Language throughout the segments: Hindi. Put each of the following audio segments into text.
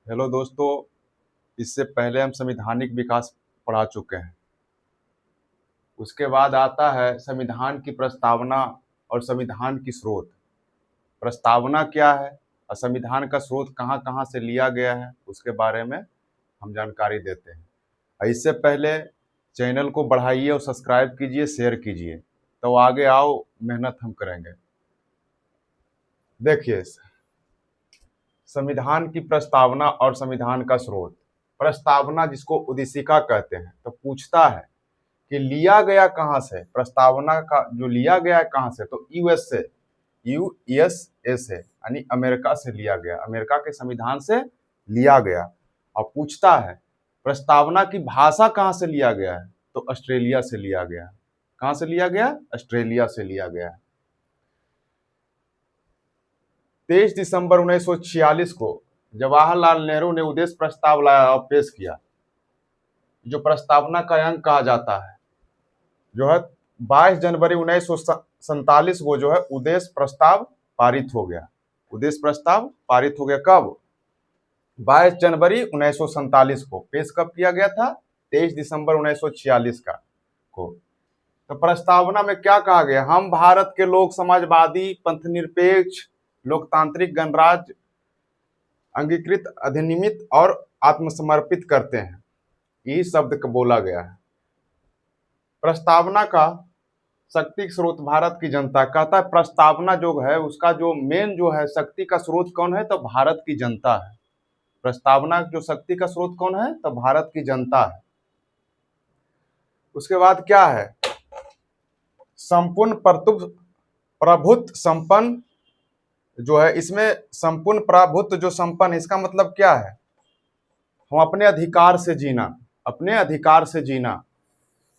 हेलो दोस्तों। इससे पहले हम संवैधानिक विकास पढ़ा चुके हैं। उसके बाद आता है संविधान की प्रस्तावना और संविधान की स्रोत। प्रस्तावना क्या है और संविधान का स्रोत कहाँ कहाँ से लिया गया है उसके बारे में हम जानकारी देते हैं। और इससे पहले चैनल को बढ़ाइए और सब्सक्राइब कीजिए, शेयर कीजिए, तो आगे आओ मेहनत हम करेंगे। देखिए, संविधान की प्रस्तावना और संविधान का स्रोत। प्रस्तावना जिसको उद्देशिका कहते हैं, तो पूछता है कि लिया गया कहाँ से। प्रस्तावना का जो लिया गया है कहाँ से, तो यूएस से, यूएसए से, यानी अमेरिका से लिया गया, अमेरिका के संविधान से लिया गया। और पूछता है प्रस्तावना की भाषा कहाँ से लिया गया है, तो ऑस्ट्रेलिया से लिया गया। कहाँ से लिया गया? ऑस्ट्रेलिया से लिया गया। 23 दिसंबर 1946 को जवाहरलाल नेहरू ने उद्देश्य प्रस्ताव लाया और पेश किया। जो प्रस्तावना का अंक कहा जाता है, जो है 22 जनवरी 1947 को जो है उद्देश्य प्रस्ताव पारित हो गया। उद्देश्य प्रस्ताव पारित हो गया कब? 22 जनवरी 1947 को। पेश कब किया गया था? 23 दिसंबर 1946 का को। तो प्रस्तावना में क्या कहा गया? हम भारत के लोक समाजवादी, पंथनिरपेक्ष, लोकतांत्रिक गणराज्य, अंगीकृत, अधिनियमित और आत्मसमर्पित करते हैं। यही शब्द का बोला गया है। प्रस्तावना का शक्ति स्रोत भारत की जनता। कहता है प्रस्तावना जो है उसका जो मेन जो है शक्ति का स्रोत कौन है, तो भारत की जनता है। प्रस्तावना जो शक्ति का स्रोत कौन है, तो भारत की जनता है। उसके बाद क्या है? संपूर्ण प्रभुत्व संपन्न जो है, इसमें संपूर्ण प्रभुत्व जो संपन्न, इसका मतलब क्या है? हम अपने अधिकार से जीना, अपने अधिकार से जीना।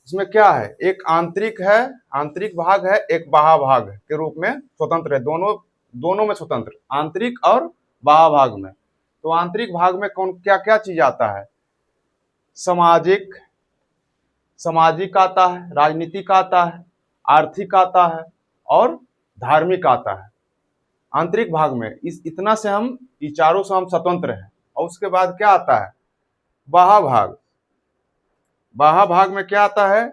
इसमें क्या है? एक आंतरिक है, आंतरिक भाग है, एक बाह्य भाग के रूप में स्वतंत्र है। दोनों में स्वतंत्र, आंतरिक और बाह्य भाग में। तो आंतरिक भाग में कौन क्या क्या चीज आता है? सामाजिक आता है, राजनीतिक आता है, आर्थिक आता है और धार्मिक आता है। आंतरिक भाग में इतना से हम, इस चारों से हम स्वतंत्र हैं। और उसके बाद क्या आता है? बाह्य भाग। बाह्य भाग में क्या आता है?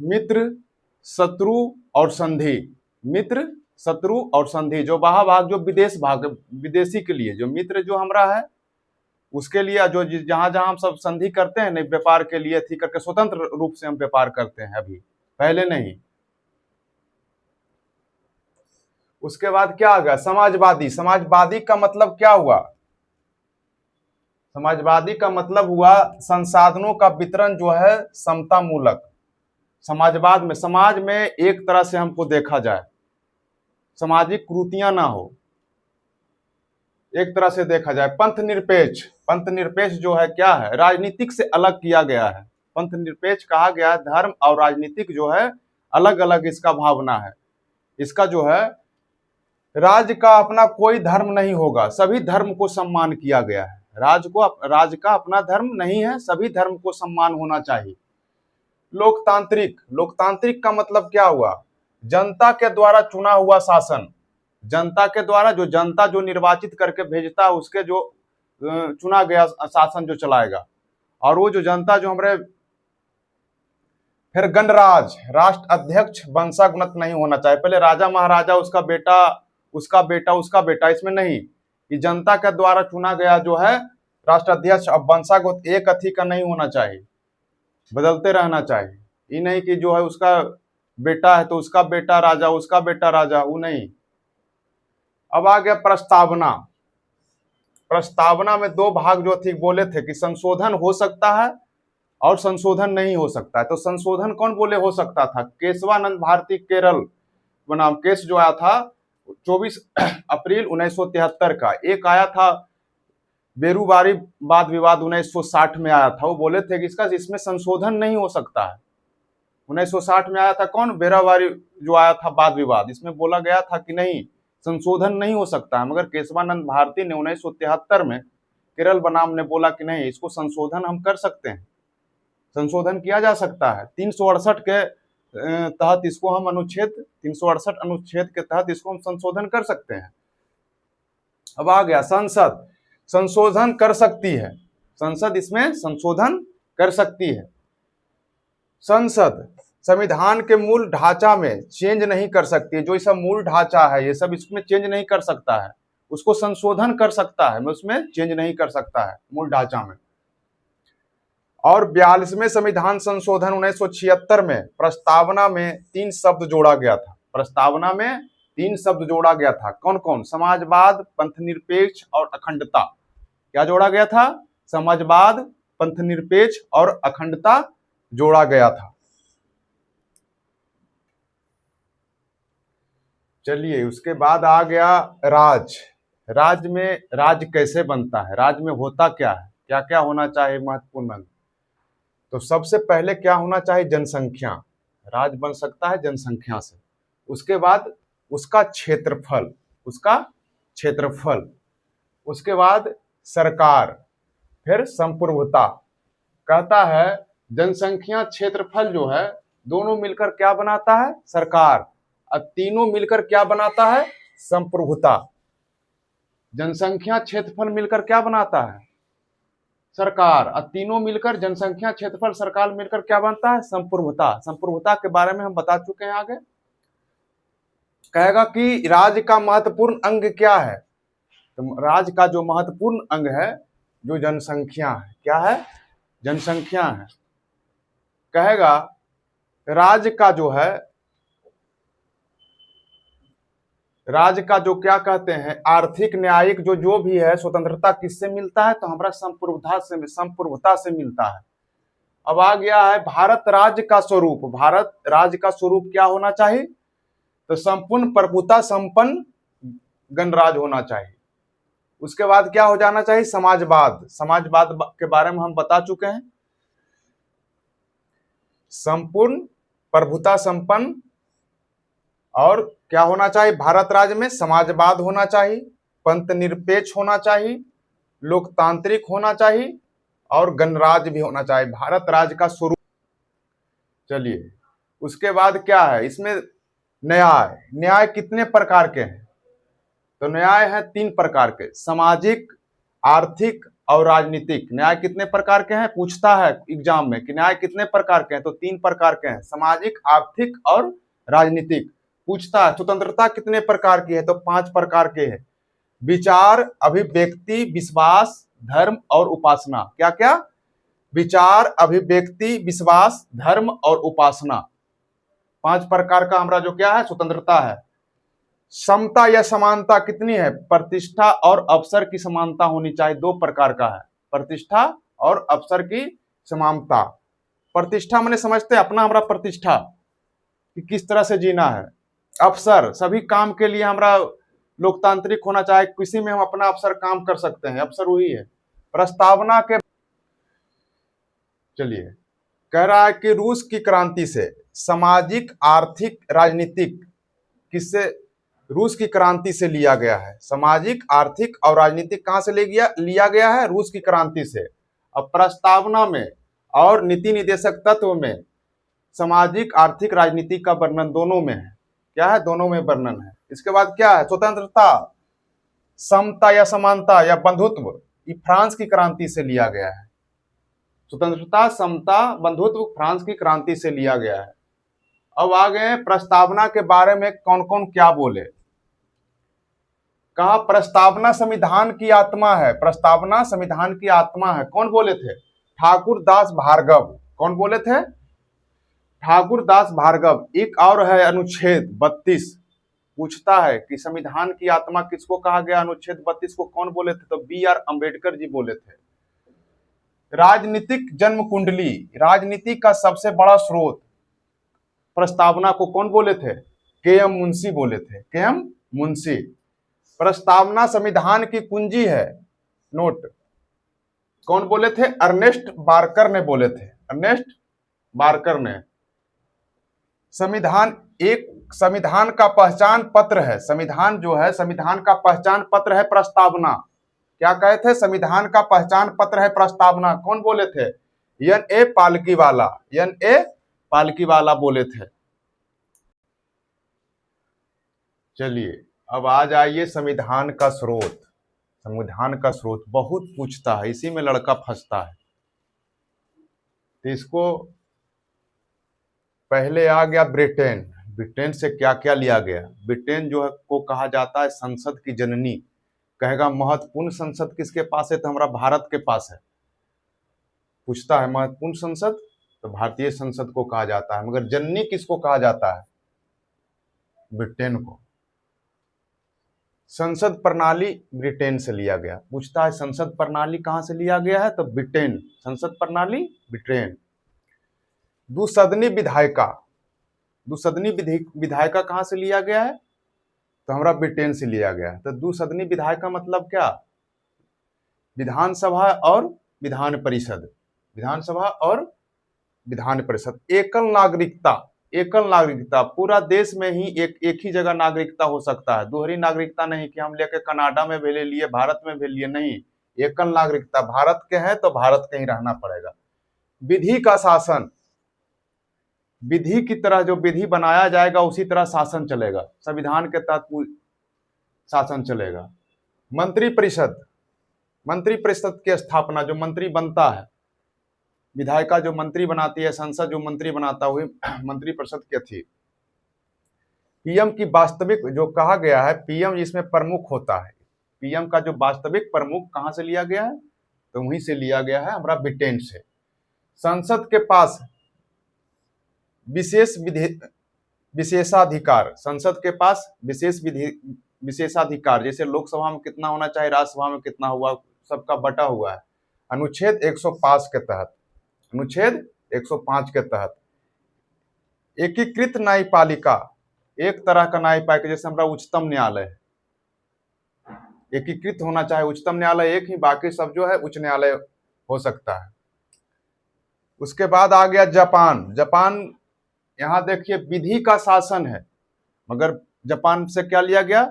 मित्र, शत्रु और संधि। मित्र, शत्रु और संधि। जो बाह्य भाग जो विदेश भाग, विदेशी के लिए, जो मित्र जो हमारा है उसके लिए, जो जहां जहां हम सब संधि करते हैं नहीं, व्यापार के लिए थी करके स्वतंत्र रूप से हम व्यापार करते हैं अभी, पहले नहीं। उसके बाद क्या आ गया? समाजवादी। समाजवादी का मतलब क्या हुआ? समाजवादी का मतलब हुआ संसाधनों का वितरण जो है समता मूलक। समाजवाद में, समाज में एक तरह से हमको देखा जाए, सामाजिक कुरीतियां ना हो, एक तरह से देखा जाए। पंथ निरपेक्ष। पंथ निरपेक्ष जो है क्या है? राजनीतिक से अलग किया गया है। पंथ निरपेक्ष कहा गया है, धर्म और राजनीतिक जो है अलग अलग इसका भावना है। इसका जो है राज्य का अपना कोई धर्म नहीं होगा, सभी धर्म को सम्मान किया गया है। राज्य का अपना धर्म नहीं है, सभी धर्म को सम्मान होना चाहिए। लोकतांत्रिक। लोकतांत्रिक का मतलब क्या हुआ? जनता के द्वारा चुना हुआ शासन। जनता के द्वारा, जो जनता जो निर्वाचित करके भेजता है उसके जो चुना गया शासन जो चलाएगा। और वो जो जनता जो हमारे, फिर गणराज, राष्ट्र अध्यक्ष वंशागुणत नहीं होना चाहिए। पहले राजा महाराजा, उसका बेटा, उसका बेटा, उसका बेटा, इसमें नहीं। ये जनता के द्वारा चुना गया जो है राष्ट्र अध्यक्ष, अब वंशागत एक अथी का नहीं होना चाहिए, बदलते रहना चाहिए। ये नहीं कि जो है उसका बेटा है तो उसका बेटा राजा, उसका बेटा राजा, वो नहीं। अब आ गया प्रस्तावना। प्रस्तावना में दो भाग जो थे बोले थे कि संशोधन हो सकता है और संशोधन नहीं हो सकता है। तो संशोधन कौन बोले हो सकता था? केशवानंद भारती केरल बनाम केस जो आया था 24 अप्रैल 1973 का। एक आया था बेरूबारी वाद विवाद 1960 में आया था। वो बोले थे कि इसमें संशोधन नहीं हो सकता है। 1960 में आया था कौन? बेरूबारी जो आया था वाद विवाद, इसमें बोला गया था कि नहीं, संशोधन नहीं हो सकता है। मगर केशवानंद भारती ने 1973 में केरल बनाम ने बोला कि नहीं, इसको संशोधन हम कर सकते हैं, संशोधन किया जा सकता है। 368 के तहत इसको हम अनुच्छेद 368 अनुच्छेद के तहत इसको हम संशोधन कर सकते हैं। अब आ गया संसद। संशोधन कर सकती है, संसद इसमें संशोधन कर सकती है। संसद संविधान के मूल ढांचा में चेंज नहीं कर सकती, जो इसका मूल ढांचा है ये सब इसमें चेंज नहीं कर सकता है, उसको संशोधन कर सकता है, मैं उसमें चेंज नहीं कर सकता है मूल ढांचा में। और 42वें संविधान संशोधन 1976 में प्रस्तावना में 3 शब्द जोड़ा गया था, प्रस्तावना में 3 शब्द जोड़ा गया था। कौन कौन? समाजवाद, पंथनिरपेक्ष और अखंडता। क्या जोड़ा गया था? समाजवाद, पंथनिरपेक्ष और अखंडता जोड़ा गया था। चलिए, उसके बाद आ गया राज। राज्य में राज्य कैसे बनता है, राज्य में होता क्या है, क्या क्या होना चाहिए महत्वपूर्ण अंग। तो सबसे पहले क्या होना चाहिए? जनसंख्या। राज्य बन सकता है जनसंख्या से। उसके बाद उसका क्षेत्रफल, उसका क्षेत्रफल। उसके बाद सरकार, फिर संप्रभुता। कहता है जनसंख्या क्षेत्रफल जो है दोनों मिलकर क्या बनाता है? सरकार। और तीनों मिलकर क्या बनाता है? संप्रभुता। जनसंख्या क्षेत्रफल मिलकर क्या बनाता है? सरकार। और तीनों मिलकर जनसंख्या क्षेत्रफल सरकार मिलकर क्या बनता है? संप्रभुता। संप्रभुता के बारे में हम बता चुके हैं आगे। कहेगा कि राज्य का महत्वपूर्ण अंग क्या है? तो राज्य का जो महत्वपूर्ण अंग है जो जनसंख्या है, क्या है? जनसंख्या है। कहेगा राज्य का जो है, राज्य का जो क्या कहते हैं आर्थिक न्यायिक जो भी है स्वतंत्रता किससे मिलता है? तो हमारा संप्रभुता से मिलता है। अब आ गया है भारत राज्य का स्वरूप। भारत राज्य का स्वरूप क्या होना चाहिए? तो संपूर्ण प्रभुता संपन्न गणराज्य होना चाहिए। उसके बाद क्या हो जाना चाहिए? समाजवाद। समाजवाद के बारे में हम बता चुके हैं। संपूर्ण प्रभुता संपन्न, और क्या होना चाहिए? भारत राज्य में समाजवाद होना चाहिए, पंथनिरपेक्ष होना चाहिए, लोकतांत्रिक होना चाहिए और गणराज्य भी होना चाहिए। भारत राज्य का स्वरूप। चलिए, उसके बाद क्या है इसमें? न्याय। न्याय कितने प्रकार के हैं? तो न्याय है 3 प्रकार के, सामाजिक, आर्थिक और राजनीतिक। न्याय कितने प्रकार के हैं? पूछता है एग्जाम में कि न्याय कितने प्रकार के हैं? तो 3 प्रकार के हैं, सामाजिक, आर्थिक और राजनीतिक। पूछता है स्वतंत्रता कितने प्रकार की है? तो 5 प्रकार के हैं, विचार, अभिव्यक्ति, विश्वास, धर्म और उपासना। क्या क्या? विचार, अभिव्यक्ति, विश्वास, धर्म और उपासना। 5 प्रकार का हमारा जो क्या है स्वतंत्रता है। समता या समानता कितनी है? प्रतिष्ठा और अवसर की समानता होनी चाहिए। 2 प्रकार का है, प्रतिष्ठा और अवसर की समानता। प्रतिष्ठा मैंने समझते हैं अपना हमारा प्रतिष्ठा कि किस तरह से जीना है। अवसर, सभी काम के लिए हमारा लोकतांत्रिक होना चाहिए, किसी में हम अपना अवसर काम कर सकते हैं, अवसर वही है। प्रस्तावना के चलिए, कह रहा है कि रूस की क्रांति से सामाजिक, आर्थिक, राजनीतिक किससे? रूस की क्रांति से लिया गया है। सामाजिक, आर्थिक और राजनीतिक कहां से लिया गया है? रूस की क्रांति से। अब प्रस्तावना में और नीति निदेशक तत्व में सामाजिक, आर्थिक, राजनीतिक का वर्णन दोनों में है। क्या है? दोनों में वर्णन है। इसके बाद क्या है? स्वतंत्रता, समता या समानता या बंधुत्व, ये फ्रांस की क्रांति से लिया गया है। स्वतंत्रता, समता, बंधुत्व फ्रांस की क्रांति से लिया गया है। अब आ गए प्रस्तावना के बारे में कौन कौन क्या बोले। कहा प्रस्तावना संविधान की आत्मा है। प्रस्तावना संविधान की आत्मा है। कौन बोले थे? ठाकुर दास भार्गव। कौन बोले थे? ठाकुर दास भार्गव। एक और है अनुच्छेद 32, पूछता है कि संविधान की आत्मा किसको कहा गया? अनुच्छेद 32 को कौन बोले थे? तो बी.आर. अम्बेडकर जी बोले थे। राजनीतिक जन्म कुंडली, राजनीति का सबसे बड़ा स्रोत, प्रस्तावना को कौन बोले थे? के.एम. मुंशी बोले थे। के.एम. मुंशी। प्रस्तावना संविधान की कुंजी है। नोट, कौन बोले थे? अर्नेस्ट बार्कर ने बोले थे। अर्नेस्ट बार्कर ने। संविधान का पहचान पत्र है। संविधान जो है, संविधान का पहचान पत्र है प्रस्तावना। क्या कहे थे? संविधान का पहचान पत्र है प्रस्तावना। कौन बोले थे? एन.ए. पालकीवाला। एन.ए. पालकीवाला बोले थे। चलिए, अब आ जाइए संविधान का स्रोत। संविधान का स्रोत बहुत पूछता है, इसी में लड़का फंसता है। तो इसको पहले आ गया ब्रिटेन। ब्रिटेन से क्या क्या लिया गया? ब्रिटेन जो है को कहा जाता है संसद की जननी। कहेगा महत्वपूर्ण संसद किसके पास है? तो हमारा भारत के पास है। पूछता है महत्वपूर्ण संसद, तो भारतीय संसद को कहा जाता है। मगर जननी किसको कहा जाता है? ब्रिटेन को। संसद प्रणाली ब्रिटेन से लिया गया। पूछता है संसद प्रणाली कहां से लिया गया है? तो ब्रिटेन। संसद प्रणाली ब्रिटेन। दुसदनी विधायिका, दुसदनी विधायिका कहां से लिया गया है? तो हमारा ब्रिटेन से लिया गया है। तो दुसदनी विधायिका मतलब क्या? विधानसभा और विधान परिषद, विधानसभा और विधान परिषद। एकल नागरिकता, एकल नागरिकता पूरा देश में ही एक ही जगह नागरिकता हो सकता है। दोहरी नागरिकता नहीं कि हम लेके कनाडा में भी ले लिए, भारत में भी लिए, नहीं। एकल नागरिकता, भारत के हैं तो भारत के ही रहना पड़ेगा। विधि का शासन, विधि की तरह जो विधि बनाया जाएगा उसी तरह शासन चलेगा, संविधान के तहत शासन चलेगा। मंत्री परिषद, मंत्री परिषद की स्थापना, जो मंत्री बनता है, विधायिका जो मंत्री बनाती है, संसद जो मंत्री बनाता है, वही मंत्री परिषद की थी। पीएम की वास्तविक, जो कहा गया है पीएम जिसमें प्रमुख होता है, पीएम का जो वास्तविक प्रमुख कहां से लिया गया है? तो वहीं से लिया गया है हमारा ब्रिटेन से। संसद के पास विशेषाधिकार, संसद के पास विशेषाधिकार, जैसे लोकसभा में कितना होना चाहिए, राज्यसभा में कितना हुआ, सबका बटा हुआ है अनुच्छेद 105 के तहत। अनुच्छेद 105 के तहत एकीकृत न्यायपालिका, एक तरह का न्यायपालिका, जैसे हमारा उच्चतम न्यायालय है, एकीकृत होना चाहिए। उच्चतम न्यायालय एक ही, बाकी सब जो है उच्च न्यायालय हो सकता है। उसके बाद आ गया जापान। जापान, यहां देखिए विधि का शासन है, मगर जापान से क्या लिया गया?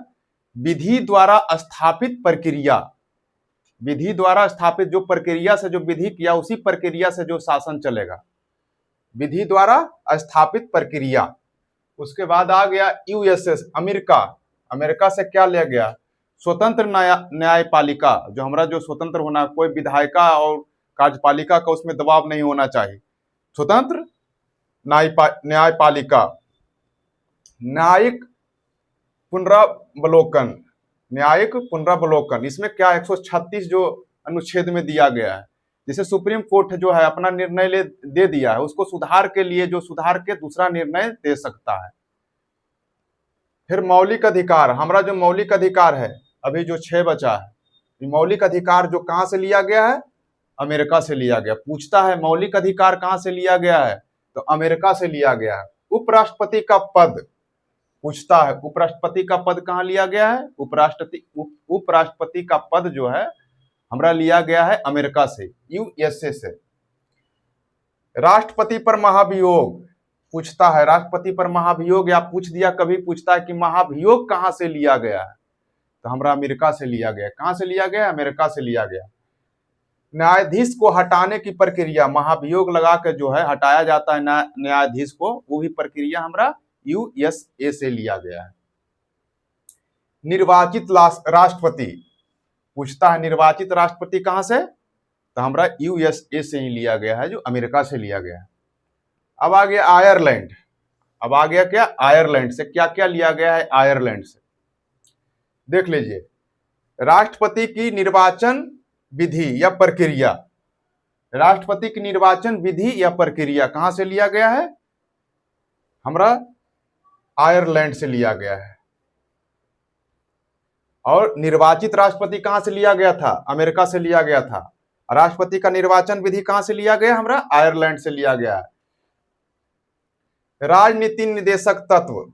विधि द्वारा स्थापित प्रक्रिया, विधि द्वारा स्थापित जो प्रक्रिया से जो विधि किया उसी प्रक्रिया से जो शासन चलेगा, विधि द्वारा स्थापित प्रक्रिया। उसके बाद आ गया यूएसएस, अमेरिका। अमेरिका से क्या लिया गया? स्वतंत्र न्यायपालिका, जो हमारा जो स्वतंत्र होना, कोई विधायिका और कार्यपालिका का उसमें दबाव नहीं होना चाहिए। स्वतंत्र न्यायपालिका। न्यायिक पुनरावलोकन, न्यायिक पुनरावलोकन, इसमें क्या 136 जो अनुच्छेद में दिया गया है, जैसे सुप्रीम कोर्ट जो है अपना निर्णय दे दिया है, उसको सुधार के लिए जो सुधार के दूसरा निर्णय दे सकता है। फिर मौलिक अधिकार, हमारा जो मौलिक अधिकार है अभी जो 6 बचा है, मौलिक अधिकार जो कहां से लिया गया है? अमेरिका से लिया गया। पूछता है मौलिक अधिकार कहां से लिया गया है? तो अमेरिका से लिया गया है। उपराष्ट्रपति का पद, पूछता है उपराष्ट्रपति का पद कहां लिया गया है? उपराष्ट्रपति का पद जो है हमारा लिया गया है अमेरिका से, यूएसए से। राष्ट्रपति पर महाभियोग, पूछता है राष्ट्रपति पर महाभियोग, या पूछ दिया कभी, पूछता है कि महाभियोग कहां से लिया गया है? तो हमारा अमेरिका से लिया गया। कहां से लिया गया? अमेरिका से लिया गया। न्यायाधीश को हटाने की प्रक्रिया, महाभियोग लगा के जो है हटाया जाता है न्यायाधीश को, वो भी प्रक्रिया हमारा यूएसए से लिया गया है। निर्वाचित राष्ट्रपति, पूछता है निर्वाचित राष्ट्रपति कहां से? तो हमारा यूएसए से ही लिया गया है, जो अमेरिका से लिया गया है। अब आ गया आयरलैंड। अब आ गया क्या? आयरलैंड से क्या क्या लिया गया है? आयरलैंड से देख लीजिए। राष्ट्रपति की निर्वाचन विधि या प्रक्रिया, राष्ट्रपति की निर्वाचन विधि या प्रक्रिया कहां से लिया गया है? हमारा आयरलैंड से लिया गया है। और निर्वाचित राष्ट्रपति कहां से लिया गया था? अमेरिका से लिया गया था। राष्ट्रपति का निर्वाचन विधि कहां से लिया गया? हमारा आयरलैंड से लिया गया है। राजनीति निदेशक तत्व,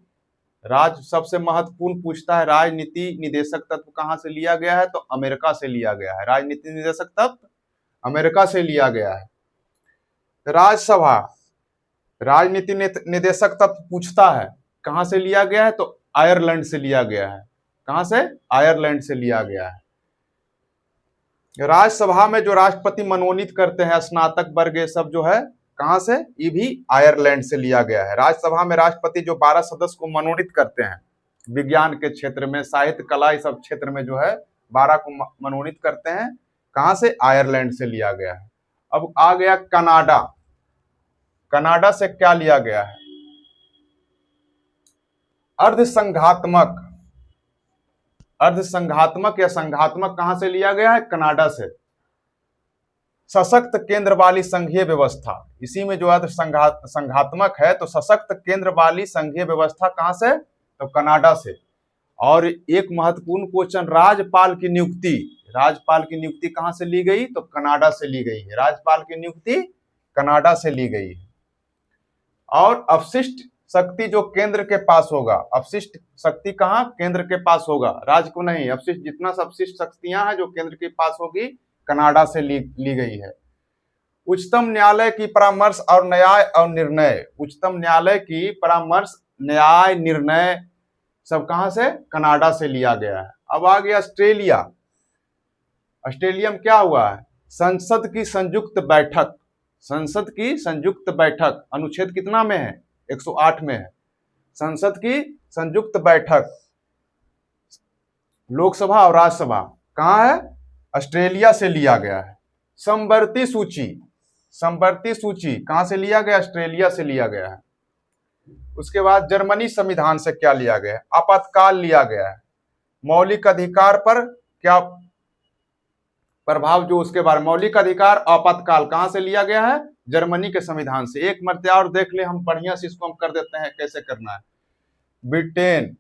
सबसे महत्वपूर्ण पूछता है, राजनीति निदेशक तत्व कहां से लिया गया है? तो अमेरिका से लिया गया है। राजनीति निदेशक तत्व अमेरिका से लिया गया है। राज्यसभा, राजनीति निदेशक तत्व पूछता है कहां से लिया गया है? तो आयरलैंड से लिया गया है। कहां से? आयरलैंड से लिया गया है। राज्यसभा में जो राष्ट्रपति मनोनीत करते हैं, स्नातक वर्ग ये सब जो है, कहां से? ये भी आयरलैंड से लिया गया है। राज्यसभा में राष्ट्रपति जो 12 सदस्य को मनोनीत करते हैं, विज्ञान के क्षेत्र में, साहित्य, कला, इस सब क्षेत्र में जो है 12 को मनोनीत करते हैं। कहां से? आयरलैंड से लिया गया है। अब आ गया कनाडा। कनाडा से क्या लिया गया है? अर्धसंघात्मक। अर्धसंघात्मक या संघात्मक कहां से लिया गया है? कनाडा से। सशक्त केंद्र वाली संघीय व्यवस्था, इसी में जो है संघात्मक है, तो सशक्त केंद्र वाली संघीय व्यवस्था कहां से? तो कनाडा से। और एक महत्वपूर्ण क्वेश्चन, राज्यपाल की नियुक्ति। राज्यपाल की नियुक्ति कहां से ली गई? तो कनाडा से ली गई है। राज्यपाल की नियुक्ति कनाडा से ली गई है। और अपशिष्ट शक्ति जो केंद्र के पास होगा, अपशिष्ट शक्ति कहां? केंद्र के पास होगा, राज्य को नहीं। अपशिष्ट जितना अपशिष्ट शक्तियां हैं जो केंद्र के पास होगी, कनाडा से ली गई है। उच्चतम न्यायालय की परामर्श और न्याय और निर्णय, उच्चतम न्यायालय की परामर्श, न्याय, निर्णय सब कहां से? कनाडा से लिया गया है। अब आ गया ऑस्ट्रेलिया। ऑस्ट्रेलिया में क्या हुआ है? संसद की संयुक्त बैठक। संसद की संयुक्त बैठक अनुच्छेद कितना में है? 108 में है। संसद की संयुक्त बैठक, लोकसभा और राज्यसभा कहां है? ऑस्ट्रेलिया से लिया गया है। समवर्ती सूची, समवर्ती सूची कहां से लिया गया? ऑस्ट्रेलिया से लिया गया है। उसके बाद जर्मनी संविधान से क्या लिया गया है? आपातकाल लिया गया है। मौलिक अधिकार पर क्या प्रभाव, जो उसके बारे में मौलिक अधिकार आपातकाल कहां से लिया गया है? जर्मनी के संविधान से। एक मर्तबा और देख ले, हम बढ़िया से इसको हम कर देते हैं, कैसे करना है। ब्रिटेन,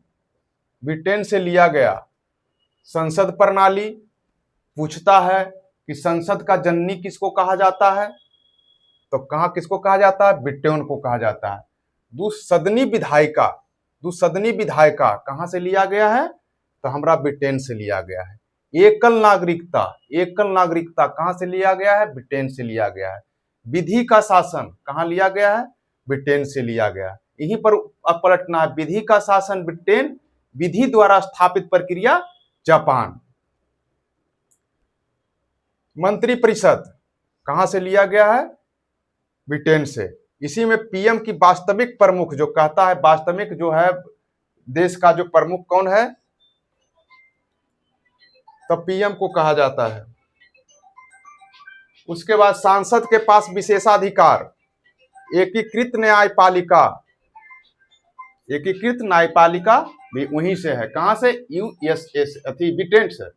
ब्रिटेन से लिया गया। संसद प्रणाली पूछता है कि संसद का जननी किसको कहा जाता है? तो कहां किसको कहा जाता है? ब्रिटेन को कहा जाता है। दुसदनी विधायिका, दुसदनी विधायिका कहां से लिया गया है? तो हमरा ब्रिटेन से लिया गया है। एकल नागरिकता, एकल नागरिकता कहां से लिया गया है? ब्रिटेन से लिया गया है। विधि का शासन कहां लिया गया है? ब्रिटेन से लिया गया है। यहीं पर अब पलटना है। विधि का शासन ब्रिटेन, विधि द्वारा स्थापित प्रक्रिया जापान। मंत्रिपरिषद कहां से लिया गया है? ब्रिटेन से। इसी में पीएम की वास्तविक प्रमुख, जो कहता है वास्तविक जो है देश का जो प्रमुख कौन है? तो पीएम को कहा जाता है। उसके बाद सांसद के पास विशेषाधिकार। एकीकृत न्यायपालिका, एकीकृत न्यायपालिका भी वहीं से है। कहां से? यूएसएस, ब्रिटेन से।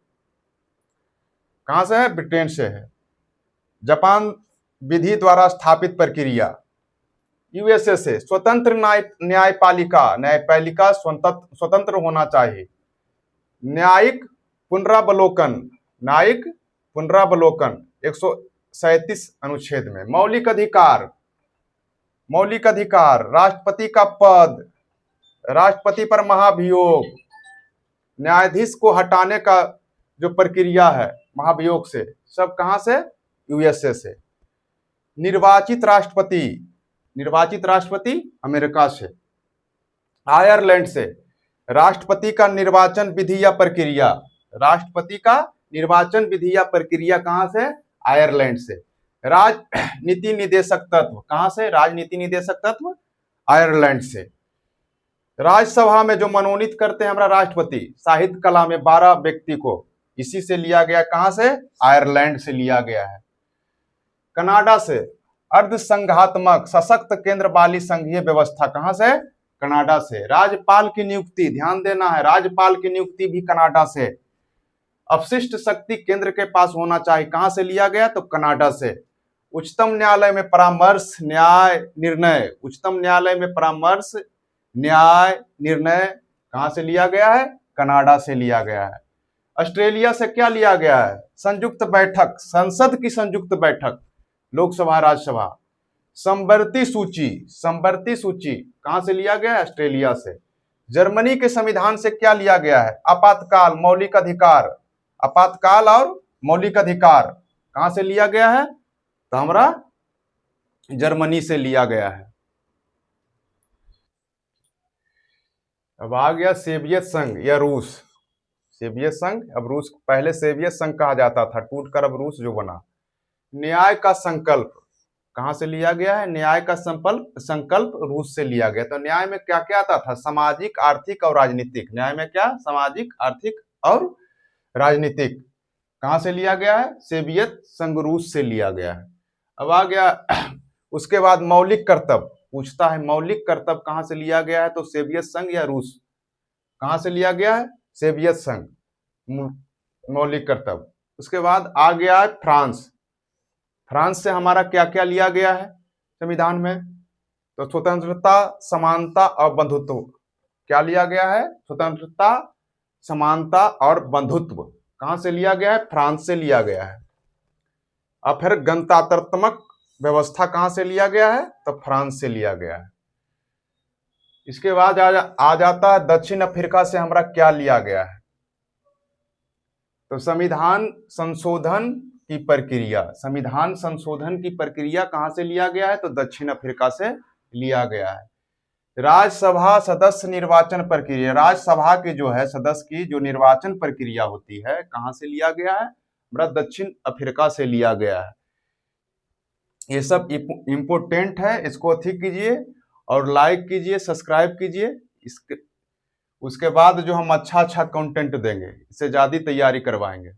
कहां से है? ब्रिटेन से है। जापान विधि द्वारा स्थापित प्रक्रिया, यूएसए से। स्वतंत्र न्यायपालिका, न्यायपालिका स्वतंत्र होना चाहिए। न्यायिक पुनरावलोकन, न्यायिक पुनरावलोकन 137 अनुच्छेद में। मौलिक अधिकार, मौलिक अधिकार, राष्ट्रपति का पद, राष्ट्रपति पर महाभियोग, न्यायाधीश को हटाने का जो प्रक्रिया है महाभियोग से, सब कहां से? यूएसए से। निर्वाचित राष्ट्रपति, निर्वाचित राष्ट्रपति अमेरिका से। आयरलैंड से। राष्ट्रपति का निर्वाचन विधि या प्रक्रिया, राष्ट्रपति का निर्वाचन विधि या प्रक्रिया कहां से? आयरलैंड से। राजनीति निदेशक तत्व कहां से? राजनीति निदेशक तत्व आयरलैंड से। राज्यसभा में जो मनोनीत करते हैं हमारा राष्ट्रपति, साहित्य कला में 12 व्यक्ति को, इसी से लिया गया। कहां से? आयरलैंड से लिया गया है। कनाडा से। अर्धसंघात्मक सशक्त केंद्र वाली संघीय व्यवस्था कहां से? कनाडा से। राज्यपाल की नियुक्ति, ध्यान देना है, राज्यपाल की नियुक्ति भी कनाडा से। अपशिष्ट शक्ति केंद्र के पास होना चाहिए, कहां से लिया गया? तो कनाडा से। उच्चतम न्यायालय में परामर्श, न्याय, निर्णय, उच्चतम न्यायालय में परामर्श, न्याय, निर्णय कहां से लिया गया है? कनाडा से लिया गया है। ऑस्ट्रेलिया से क्या लिया गया है? संयुक्त बैठक, संसद की संयुक्त बैठक, लोकसभा राज्यसभा। समवर्ती सूची, समवर्ती सूची कहां से लिया गया है? ऑस्ट्रेलिया से। जर्मनी के संविधान से क्या लिया गया है? आपातकाल, मौलिक अधिकार, आपातकाल और मौलिक अधिकार कहां से लिया गया है? तो हमारा जर्मनी से लिया गया है। अब आ गया सोवियत संघ या रूस। सोवियत संघ, अब रूस, पहले सोवियत संघ कहा जाता था, टूटकर अब रूस जो बना। न्याय का संकल्प कहां से लिया गया है? न्याय का संकल्प रूस से लिया गया। तो न्याय में क्या क्या आता था? सामाजिक, आर्थिक और राजनीतिक। न्याय में क्या? सामाजिक, आर्थिक और राजनीतिक कहाँ से लिया गया है? सोवियत संघ रूस से लिया गया है। अब आ गया उसके बाद मौलिक कर्तव्य पूछता है, मौलिक कर्तव्य कहाँ से लिया गया है? तो सोवियत संघ या रूस? कहाँ से लिया गया है? सोवियत संघ मौलिक कर्तव्य। उसके बाद आ गया है फ्रांस। फ्रांस से हमारा क्या क्या लिया गया है संविधान में? तो स्वतंत्रता, समानता और बंधुत्व। क्या लिया गया है? स्वतंत्रता, समानता और बंधुत्व। कहां से लिया गया है? फ्रांस से लिया गया है। अब फिर गणतंत्रात्मक व्यवस्था कहां से लिया गया है? तो फ्रांस से लिया गया है। इसके बाद आ जाता है दक्षिण अफ्रीका से हमारा क्या लिया गया है? तो संविधान संशोधन की प्रक्रिया, संविधान संशोधन की प्रक्रिया कहां से लिया गया है? तो दक्षिण अफ्रीका से लिया गया है। राज्यसभा सदस्य निर्वाचन प्रक्रिया, राज्यसभा के जो है सदस्य की जो निर्वाचन प्रक्रिया होती है कहां से लिया गया है? हमारा दक्षिण अफ्रीका से लिया गया है। ये सब इम्पोर्टेंट है, इसको अथी कीजिए और लाइक कीजिए, सब्सक्राइब कीजिए। इसके उसके बाद जो हम अच्छा कंटेंट देंगे, इससे ज्यादा तैयारी करवाएंगे।